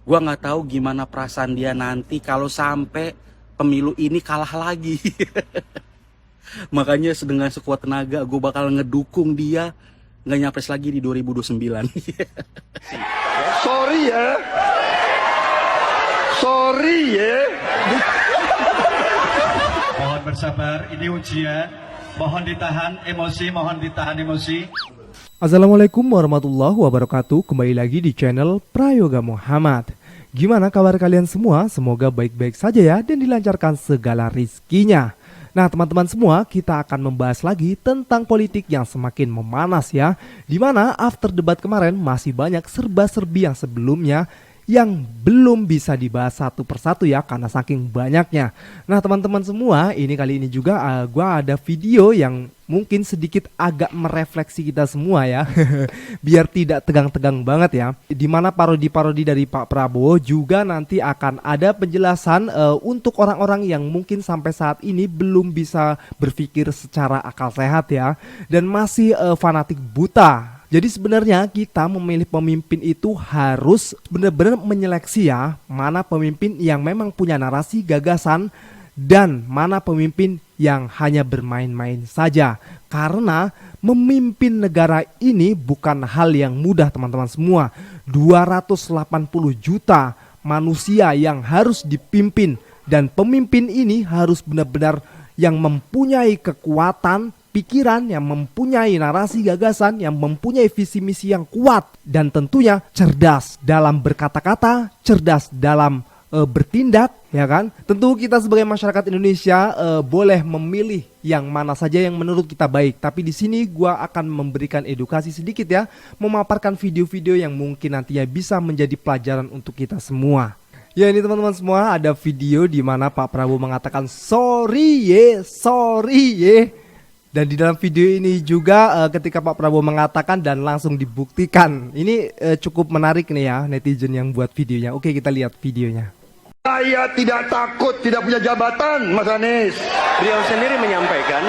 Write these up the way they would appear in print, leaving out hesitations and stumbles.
Gua nggak tahu gimana perasaan dia nanti kalau sampai pemilu ini kalah lagi. Makanya dengan sekuat tenaga gue bakal ngedukung dia nggak nyapres lagi di 2029. Sorry ya. Sorry ya. Mohon bersabar, ini ujian. Mohon ditahan emosi, mohon ditahan emosi. Assalamualaikum warahmatullahi wabarakatuh. Kembali lagi di channel Prayoga Muhammad. Gimana kabar kalian semua? Semoga baik-baik saja ya dan dilancarkan segala rizkinya. Nah teman-teman semua, kita akan membahas lagi tentang politik yang semakin memanas ya. Dimana after debat kemarin masih banyak serba-serbi yang sebelumnya yang belum bisa dibahas satu persatu ya karena saking banyaknya. Nah teman-teman semua, kali ini juga gua ada video yang mungkin sedikit agak merefleksi kita semua ya. Biar tidak tegang-tegang banget ya. Dimana parodi-parodi dari Pak Prabowo juga nanti akan ada penjelasan untuk orang-orang yang mungkin sampai saat ini belum bisa berpikir secara akal sehat ya. Dan masih fanatik buta. Jadi sebenarnya kita memilih pemimpin itu harus benar-benar menyeleksi ya, mana pemimpin yang memang punya narasi, gagasan, dan mana pemimpin yang hanya bermain-main saja. Karena memimpin negara ini bukan hal yang mudah teman-teman semua. 280 juta manusia yang harus dipimpin, dan pemimpin ini harus benar-benar yang mempunyai kekuatan pikiran, yang mempunyai narasi gagasan, yang mempunyai visi misi yang kuat, dan tentunya cerdas dalam berkata-kata, cerdas dalam bertindak, ya kan? Tentu kita sebagai masyarakat Indonesia boleh memilih yang mana saja yang menurut kita baik. Tapi di sini gua akan memberikan edukasi sedikit ya, memaparkan video-video yang mungkin nantinya bisa menjadi pelajaran untuk kita semua. Ya ini teman-teman semua, ada video di mana Pak Prabowo mengatakan sorry ye. Dan di dalam video ini juga ketika Pak Prabowo mengatakan dan langsung dibuktikan. Ini cukup menarik nih ya netizen yang buat videonya. Oke, kita lihat videonya. Saya tidak takut tidak punya jabatan, Mas Anies. Beliau sendiri menyampaikan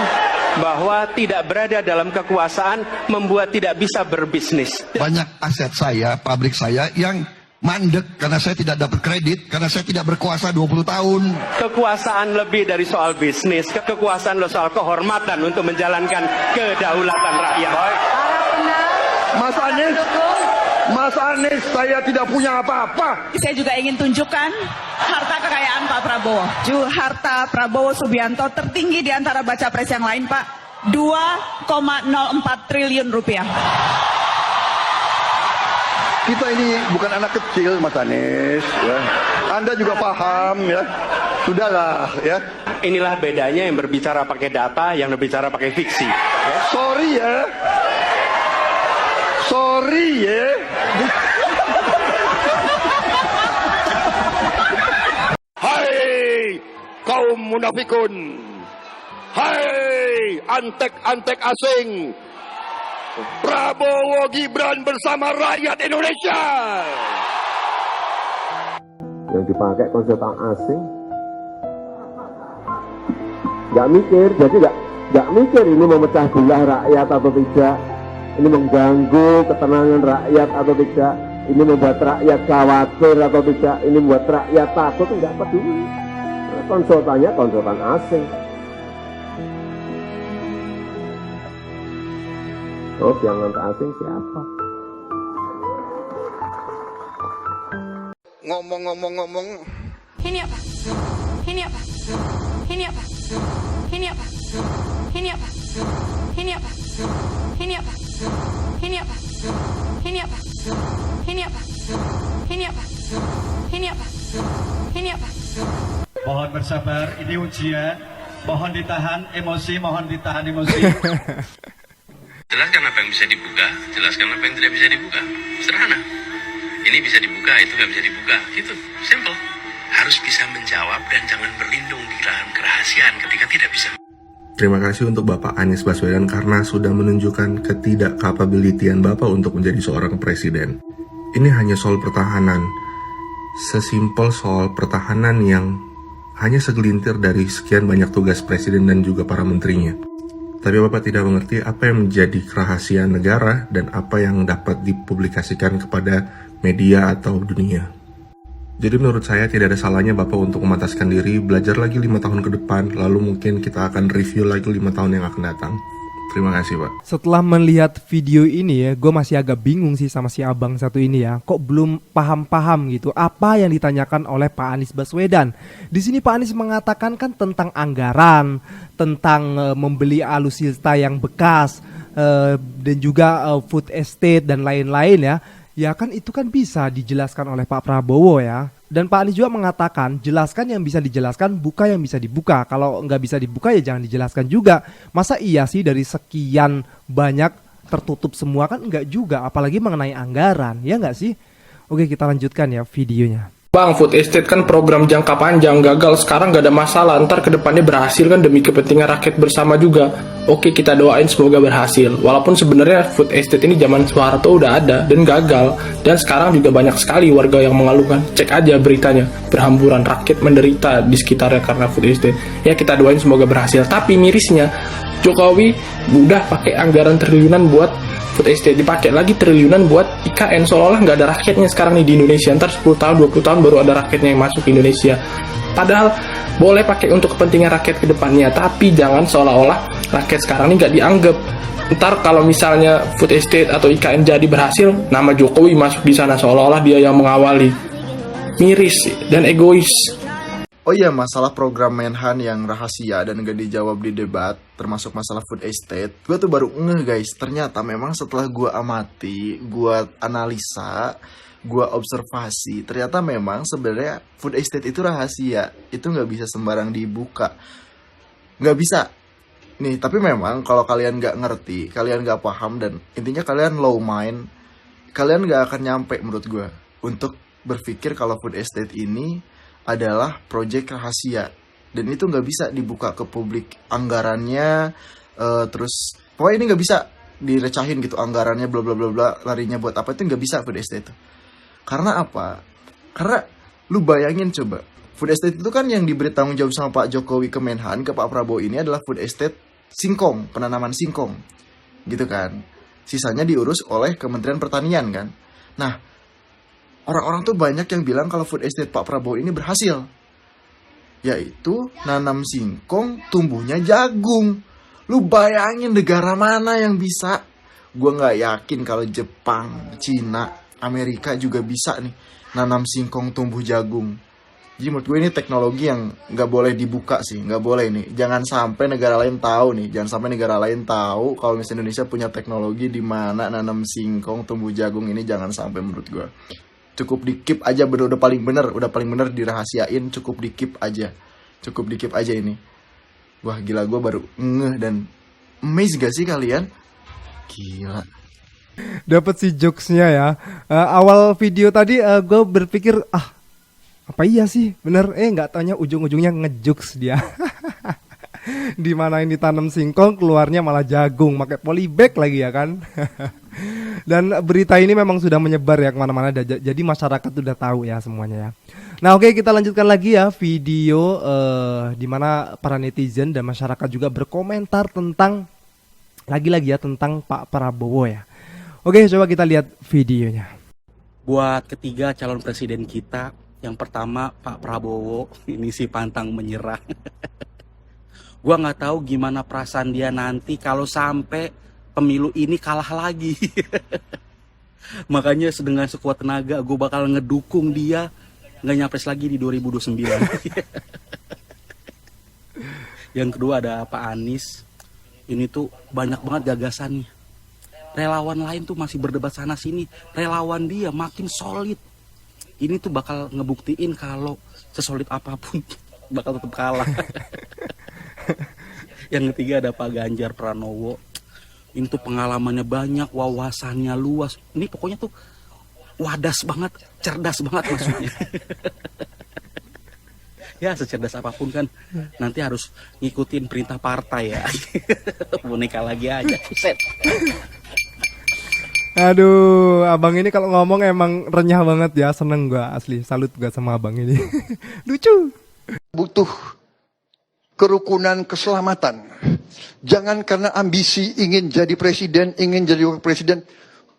bahwa tidak berada dalam kekuasaan membuat tidak bisa berbisnis. Banyak aset saya, pabrik saya yang mandek karena saya tidak dapat kredit, karena saya tidak berkuasa 20 tahun. Kekuasaan lebih dari soal bisnis, kekuasaan soal kehormatan untuk menjalankan kedaulatan rakyat. Mas Anies, saya tidak punya apa-apa. Saya juga ingin tunjukkan harta kekayaan Pak Prabowo. Harta Prabowo Subianto tertinggi di antara baca pres yang lain, Pak. 2,04 triliun rupiah. Kita ini bukan anak kecil, Mas Anies. Ya. Anda juga paham ya. Sudahlah ya. Inilah bedanya yang berbicara pakai data, yang berbicara pakai fiksi. Ya. Sorry ya. Sorry ya. Hai kaum munafikun. Hai antek-antek asing. Prabowo Gibran bersama rakyat Indonesia. Yang dipakai konsultan asing, nggak mikir, jadi nggak mikir ini memecah belah rakyat atau tidak, ini mengganggu ketenangan rakyat atau tidak, ini membuat rakyat khawatir atau tidak, ini membuat rakyat takut, nggak peduli. Konsultannya konsultan asing. Oh, yang asing siapa? Ngomong-ngomong. Ini apa? Ini apa? Ini apa? Ini apa? Ini apa? Ini apa? Ini apa? Ini apa? Ini apa? Ini apa? Ini apa? Ini apa? Ini apa? Mohon bersabar, ini ujian. Mohon ditahan emosi, mohon ditahan emosi. Jelaskan apa yang bisa dibuka, jelaskan apa yang tidak bisa dibuka. Sederhana. Ini bisa dibuka, itu nggak bisa dibuka. Gitu, simple. Harus bisa menjawab dan jangan berlindung di dalam kerahasiaan ketika tidak bisa. Terima kasih untuk Bapak Anies Baswedan karena sudah menunjukkan ketidakkapabilitian Bapak untuk menjadi seorang presiden. Ini hanya soal pertahanan. Sesimpel soal pertahanan yang hanya segelintir dari sekian banyak tugas presiden dan juga para menterinya. Tapi Bapak tidak mengerti apa yang menjadi kerahasiaan negara dan apa yang dapat dipublikasikan kepada media atau dunia. Jadi menurut saya tidak ada salahnya Bapak untuk memantaskan diri, belajar lagi 5 tahun ke depan, lalu mungkin kita akan review lagi 5 tahun yang akan datang. Terima kasih Pak. Setelah melihat video ini ya, gue masih agak bingung sih sama si abang satu ini ya. Kok belum paham-paham gitu apa yang ditanyakan oleh Pak Anies Baswedan. Di sini Pak Anies mengatakan kan tentang anggaran, tentang membeli alutsista yang bekas, dan juga food estate dan lain-lain ya. Ya kan itu kan bisa dijelaskan oleh Pak Prabowo ya. Dan Pak Anies juga mengatakan jelaskan yang bisa dijelaskan, buka yang bisa dibuka. Kalau nggak bisa dibuka ya jangan dijelaskan juga. Masa iya sih dari sekian banyak tertutup semua, kan enggak juga. Apalagi mengenai anggaran, ya nggak sih? Oke, kita lanjutkan ya videonya. Bang, food estate kan program jangka panjang, gagal sekarang gak ada masalah, ntar kedepannya berhasil kan demi kepentingan rakyat bersama juga. Oke, kita doain semoga berhasil. Walaupun sebenarnya food estate ini zaman Soeharto udah ada dan gagal, dan sekarang juga banyak sekali warga yang mengeluhkan. Cek aja beritanya, berhamburan rakyat menderita di sekitarnya karena food estate. Ya kita doain semoga berhasil. Tapi mirisnya Jokowi udah pakai anggaran triliunan buat food estate, dipakai lagi triliunan buat IKN, seolah-olah nggak ada rakyatnya sekarang nih di Indonesia. Ntar 10 tahun, 20 tahun baru ada rakyatnya yang masuk ke Indonesia. Padahal boleh pakai untuk kepentingan rakyat ke depannya, tapi jangan seolah-olah rakyat sekarang ini nggak dianggap. Ntar kalau misalnya food estate atau IKN jadi berhasil, nama Jokowi masuk di sana seolah-olah dia yang mengawali. Miris dan egois. Oh iya, masalah program Menhan yang rahasia dan gak dijawab di debat, termasuk masalah food estate, gue tuh baru ngeh guys, ternyata memang setelah gue amati, gue analisa, gue observasi, ternyata memang sebenarnya food estate itu rahasia, itu gak bisa sembarang dibuka, gak bisa. Nih, tapi memang kalau kalian gak ngerti, kalian gak paham, dan intinya kalian low mind, kalian gak akan nyampe menurut gue untuk berpikir kalau food estate ini adalah proyek rahasia dan itu nggak bisa dibuka ke publik anggarannya, terus pokoknya ini nggak bisa direcahin gitu anggarannya bla bla bla bla, larinya buat apa, itu nggak bisa food estate itu. Karena apa? Karena lu bayangin coba, food estate itu kan yang diberi tanggung jawab sama Pak Jokowi ke Menhan, ke Pak Prabowo ini adalah food estate singkong, penanaman singkong gitu kan, sisanya diurus oleh Kementerian Pertanian kan. Nah, orang-orang tuh banyak yang bilang kalau food estate Pak Prabowo ini berhasil. Yaitu nanam singkong, tumbuhnya jagung. Lu bayangin negara mana yang bisa? Gue gak yakin kalau Jepang, Cina, Amerika juga bisa nih nanam singkong, tumbuh jagung. Jadi menurut gue ini teknologi yang gak boleh dibuka sih. Gak boleh nih. Jangan sampai negara lain tahu nih. Jangan sampai negara lain tahu kalau misalnya Indonesia punya teknologi di mana nanam singkong, tumbuh jagung ini, jangan sampai menurut gue. Cukup di keep aja, udah paling bener dirahasiain, cukup di keep aja ini. Wah gila, gue baru ngeh dan amazed gak sih kalian? Gila. Dapat si jokesnya ya. Awal video tadi gue berpikir apa iya sih bener, nggak taunya ujung-ujungnya ngejokes dia. Dimana ini tanam singkong keluarnya malah jagung, pakai polybag lagi ya kan. Dan berita ini memang sudah menyebar ya kemana-mana, jadi masyarakat udah tahu ya semuanya ya. Nah oke, kita lanjutkan lagi ya video dimana para netizen dan masyarakat juga berkomentar tentang lagi-lagi ya tentang Pak Prabowo ya. Oke, coba kita lihat videonya. Buat ketiga calon presiden kita, yang pertama Pak Prabowo, ini si pantang menyerah. Gua nggak tahu gimana perasaan dia nanti kalau sampai pemilu ini kalah lagi. Makanya dengan sekuat tenaga gue bakal ngedukung dia nggak nyapres lagi di 2029. Yang kedua ada Pak Anies. Ini tuh banyak banget gagasannya. Relawan lain tuh masih berdebat sana sini, relawan dia makin solid. Ini tuh bakal ngebuktiin kalau sesolid apapun bakal tetap kalah. Yang ketiga ada Pak Ganjar Pranowo. Ini tuh pengalamannya banyak, wawasannya luas. Ini pokoknya tuh wadas banget, cerdas banget maksudnya. Ya secerdas apapun kan nanti harus ngikutin perintah partai ya. Boneka lagi aja. Set. Aduh, abang ini kalau ngomong emang renyah banget ya, seneng gua asli, salut gua sama abang ini. Lucu. Butuh kerukunan keselamatan. Jangan karena ambisi ingin jadi presiden, ingin jadi wakil presiden,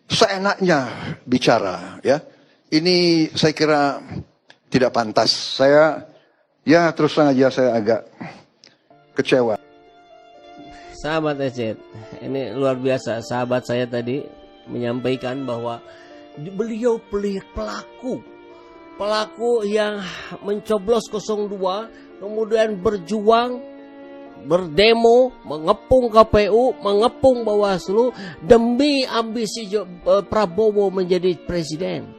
seenaknya bicara ya. Ini saya kira tidak pantas. Saya, ya terus terang aja saya agak kecewa. Sahabat Ecet, ini luar biasa. Sahabat saya tadi menyampaikan bahwa beliau pelaku yang mencoblos 02, kemudian berjuang, berdemo, mengepung KPU, mengepung Bawaslu demi ambisi Prabowo menjadi presiden.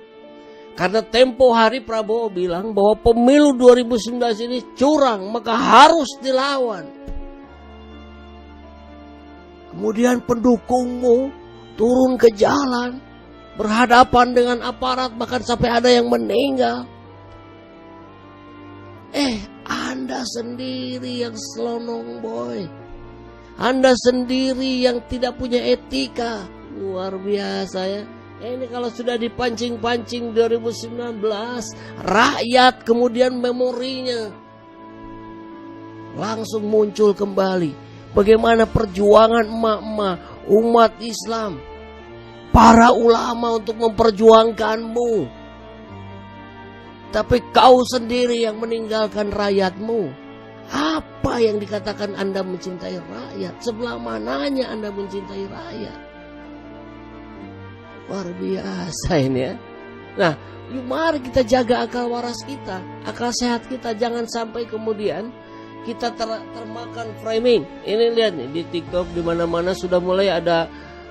Karena tempo hari Prabowo bilang bahwa pemilu 2019 ini curang, maka harus dilawan. Kemudian pendukungmu turun ke jalan, berhadapan dengan aparat, bahkan sampai ada yang meninggal. Anda sendiri yang selonong boy. Anda sendiri yang tidak punya etika. Luar biasa ya. Ini kalau sudah dipancing-pancing 2019, rakyat kemudian memorinya langsung muncul kembali. Bagaimana perjuangan emak-emak, umat Islam, para ulama untuk memperjuangkanmu. Tapi kau sendiri yang meninggalkan rakyatmu. Apa yang dikatakan Anda mencintai rakyat? Sebelah mananya Anda mencintai rakyat? Luar biasa ini ya. Nah, mari kita jaga akal waras kita, akal sehat kita. Jangan sampai kemudian kita termakan framing. Ini lihat nih di TikTok, di mana-mana sudah mulai ada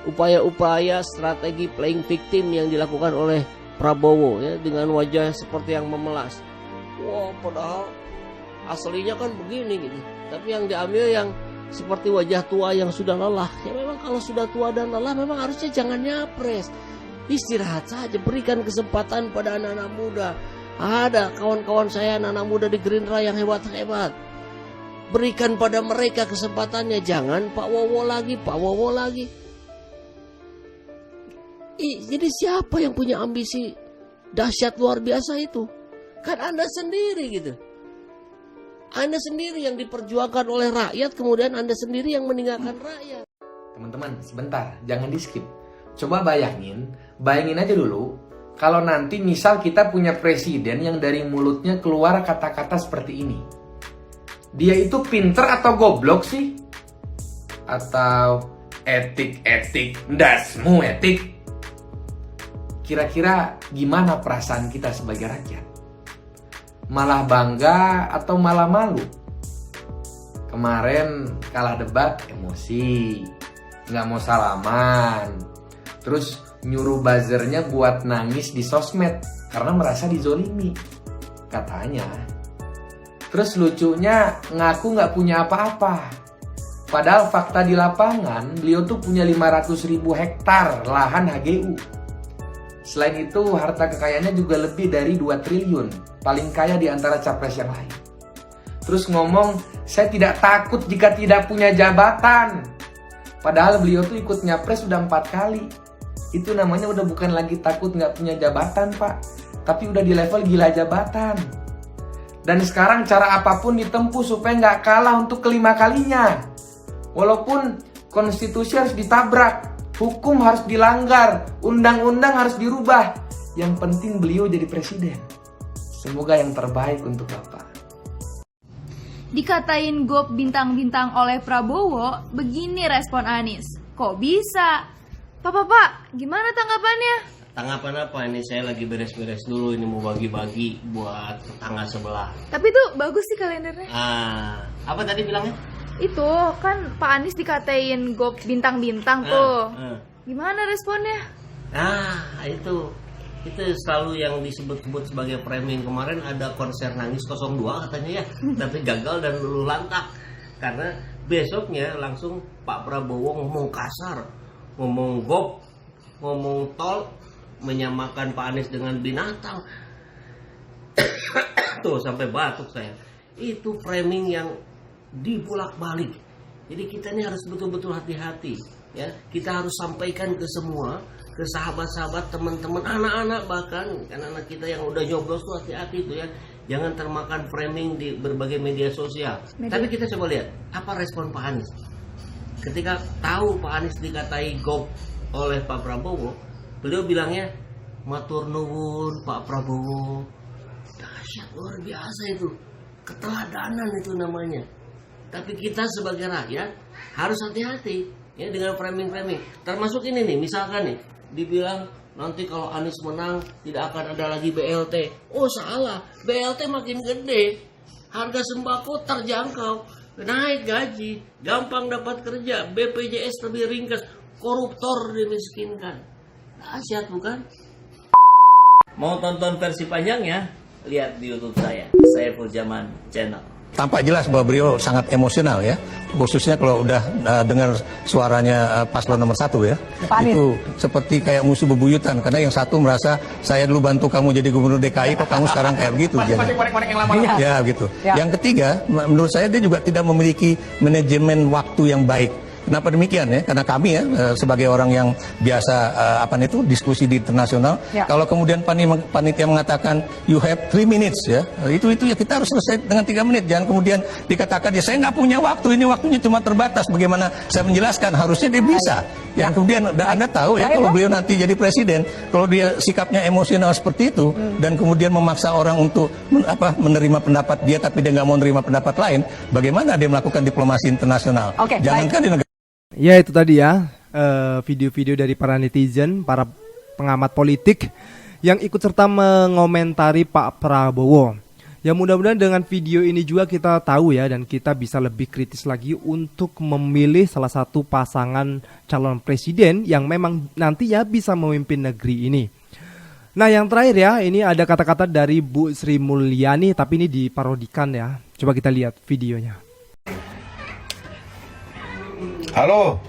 upaya-upaya strategi playing victim yang dilakukan oleh Prabowo ya, dengan wajah seperti yang memelas. Wah, padahal aslinya kan begini gitu. Tapi yang diambil yang seperti wajah tua yang sudah lelah. Ya memang kalau sudah tua dan lelah memang harusnya jangan nyapres. Istirahat saja, berikan kesempatan pada anak-anak muda. Ada kawan-kawan saya anak-anak muda di Gerindra yang hebat-hebat. Berikan pada mereka kesempatannya. Jangan Pak Wowo lagi. Jadi siapa yang punya ambisi dahsyat luar biasa itu? Kan Anda sendiri gitu. Anda sendiri yang diperjuangkan oleh rakyat, kemudian Anda sendiri yang meninggalkan rakyat. Teman-teman, sebentar, jangan di-skip. Coba bayangin aja dulu, kalau nanti misal kita punya presiden yang dari mulutnya keluar kata-kata seperti ini. Dia itu pinter atau goblok sih? Atau etik, ndasmu etik? Kira-kira gimana perasaan kita sebagai rakyat? Malah bangga atau malah malu? Kemarin kalah debat, emosi, nggak mau salaman, terus nyuruh buzzernya buat nangis di sosmed karena merasa dizolimi, katanya. Terus lucunya ngaku nggak punya apa-apa. Padahal fakta di lapangan, beliau tuh punya 500.000 hektar lahan HGU. Selain itu, harta kekayaannya juga lebih dari 2 triliun. Paling kaya di antara capres yang lain. Terus ngomong, saya tidak takut jika tidak punya jabatan. Padahal beliau tuh ikut nyapres sudah 4 kali. Itu namanya udah bukan lagi takut nggak punya jabatan, Pak. Tapi udah di level gila jabatan. Dan sekarang cara apapun ditempuh supaya nggak kalah untuk kelima kalinya. Walaupun konstitusi harus ditabrak, hukum harus dilanggar, undang-undang harus dirubah. Yang penting beliau jadi presiden. Semoga yang terbaik untuk Bapak. Dikatain gop bintang-bintang oleh Prabowo, begini respon Anies. Kok bisa? Pak, gimana tanggapannya? Tanggapan apa ini? Saya lagi beres-beres dulu, ini mau bagi-bagi buat tetangga sebelah. Tapi tuh bagus sih kalendernya. Apa tadi bilangnya? Itu kan Pak Anies dikatain gop bintang-bintang tuh. Gimana responnya? Itu selalu yang disebut-sebut sebagai framing. Kemarin ada konser nangis 02 katanya ya, tapi gagal dan luluh lantak. Karena besoknya langsung Pak Prabowo ngomong kasar, ngomong gop, ngomong tol, menyamakan Pak Anies dengan binatang. Tuh sampai batuk saya. Itu framing yang dibulak-balik. Jadi kita ini harus betul-betul hati-hati ya. Kita harus sampaikan ke semua, ke sahabat-sahabat, teman-teman, anak-anak, bahkan anak-anak kita yang udah nyoblos tuh hati-hati tuh ya. Jangan termakan framing di berbagai media sosial. Tapi kita coba lihat apa respon Pak Anies. Ketika tahu Pak Anies dikatai gop oleh Pak Prabowo, beliau bilangnya matur nuwun Pak Prabowo. dahsyat, luar biasa itu. Keteladanan itu namanya. Tapi kita sebagai rakyat harus hati-hati ya dengan framing-framing. Termasuk ini nih, misalkan nih dibilang nanti kalau Anies menang tidak akan ada lagi BLT. Oh salah, BLT makin gede, harga sembako terjangkau, naik gaji, gampang dapat kerja, BPJS lebih ringkas, koruptor dimiskinkan. Dahsyat bukan? Mau tonton versi panjangnya? Lihat di YouTube saya, Saiful Jaman Channel. Tampak jelas bahwa beliau sangat emosional ya, khususnya kalau udah dengar suaranya paslon nomor 1 ya. Itu seperti kayak musuh bebuyutan, karena yang satu merasa saya dulu bantu kamu jadi gubernur DKI, kok kamu sekarang kayak begitu. Ya gitu. Yang ketiga, menurut saya dia juga tidak memiliki manajemen waktu yang baik. Kenapa demikian ya? Karena kami ya sebagai orang yang biasa diskusi di internasional, kalau kemudian panitia mengatakan you have 3 minutes ya, itu ya kita harus selesai dengan 3 menit. Jangan kemudian dikatakan ya saya nggak punya waktu, ini waktunya cuma terbatas. Bagaimana saya menjelaskan? Harusnya dia bisa. Yang kemudian Anda tahu ya, kalau beliau nanti jadi presiden, kalau dia sikapnya emosional seperti itu dan kemudian memaksa orang untuk menerima pendapat dia tapi dia nggak mau menerima pendapat lain, bagaimana dia melakukan diplomasi internasional? Jangankan di negara. Ya itu tadi ya video-video dari para netizen, para pengamat politik yang ikut serta mengomentari Pak Prabowo. Ya mudah-mudahan dengan video ini juga kita tahu ya, dan kita bisa lebih kritis lagi untuk memilih salah satu pasangan calon presiden yang memang nantinya bisa memimpin negeri ini. Nah yang terakhir ya, ini ada kata-kata dari Bu Sri Mulyani, tapi ini diparodikan ya. Coba kita lihat videonya. Halo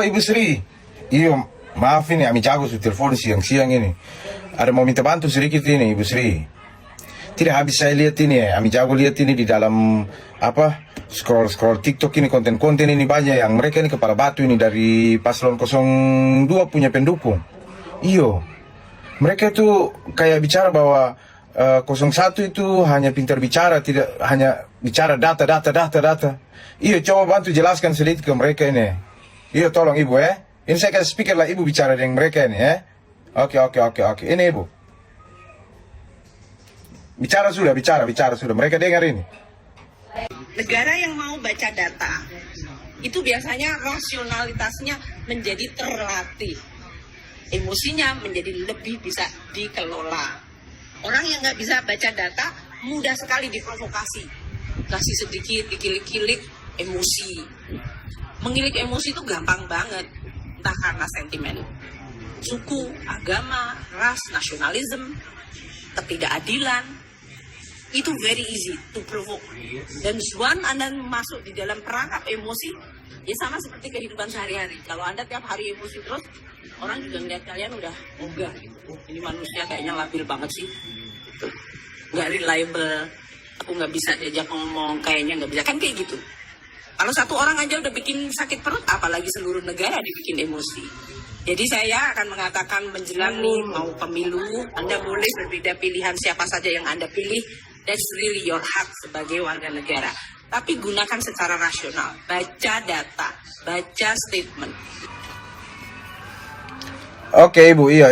Ibu Sri. Iyo, maaf ini Ami jago su telepon siang-siang ini. Ada mau minta bantu sedikit ini Ibu Sri. Tidak habis saya lihat ini ya, Ami jago lihat ini di dalam scroll TikTok ini, konten-konten ini banyak yang mereka ini kepala batu ini dari paslon 02 punya pendukung. Iyo, mereka itu kayak bicara bahwa 01 itu hanya pintar bicara, tidak hanya bicara data. Iya, coba bantu jelaskan sedikit ke mereka ini. Iya, tolong Ibu ya. Ini saya kasih speaker lah Ibu bicara dengan mereka ini ya. Oke. Ini Ibu. Bicara sudah. Mereka dengar ini. Negara yang mau baca data, itu biasanya rasionalitasnya menjadi terlatih. Emosinya menjadi lebih bisa dikelola. Orang yang nggak bisa baca data mudah sekali diprovokasi, kasih sedikit dikilik-kilik emosi. Mengilik emosi itu gampang banget, entah karena sentimen suku, agama, ras, nasionalisme, ketidakadilan. Itu very easy to provoke. Dan once Anda masuk di dalam perangkap emosi, ya sama seperti kehidupan sehari-hari. Kalau Anda tiap hari emosi terus, orang juga ngeliat kalian udah ogah gitu. Ini manusia kayaknya labil banget sih. Nggak reliable. Aku nggak bisa diajak ngomong, kayaknya nggak bisa. Kan kayak gitu. Kalau satu orang aja udah bikin sakit perut, apalagi seluruh negara dibikin emosi. Jadi saya akan mengatakan menjelang nih mau pemilu, Anda boleh berbeda pilihan siapa saja yang Anda pilih. That's really your hak sebagai warga negara. Tapi gunakan secara rasional. Baca data, baca statement. Oke Ibu, iya.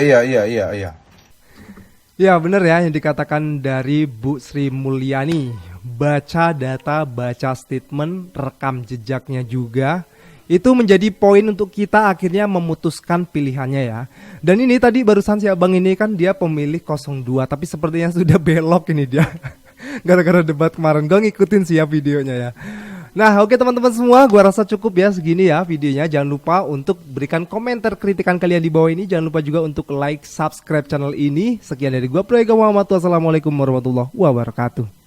Ya benar ya yang dikatakan dari Bu Sri Mulyani. Baca data, baca statement, rekam jejaknya juga. Itu menjadi poin untuk kita akhirnya memutuskan pilihannya ya. Dan ini tadi barusan si abang ini kan dia pemilih 02, tapi sepertinya sudah belok ini dia. Gara-gara debat kemarin. Gue ngikutin sih ya videonya ya. Nah oke teman-teman semua, gua rasa cukup ya segini ya videonya. Jangan lupa untuk berikan komentar kritikan kalian di bawah ini. Jangan lupa juga untuk like, subscribe channel ini. Sekian dari gua Prayoga Muhammad. Wassalamualaikum warahmatullahi wabarakatuh.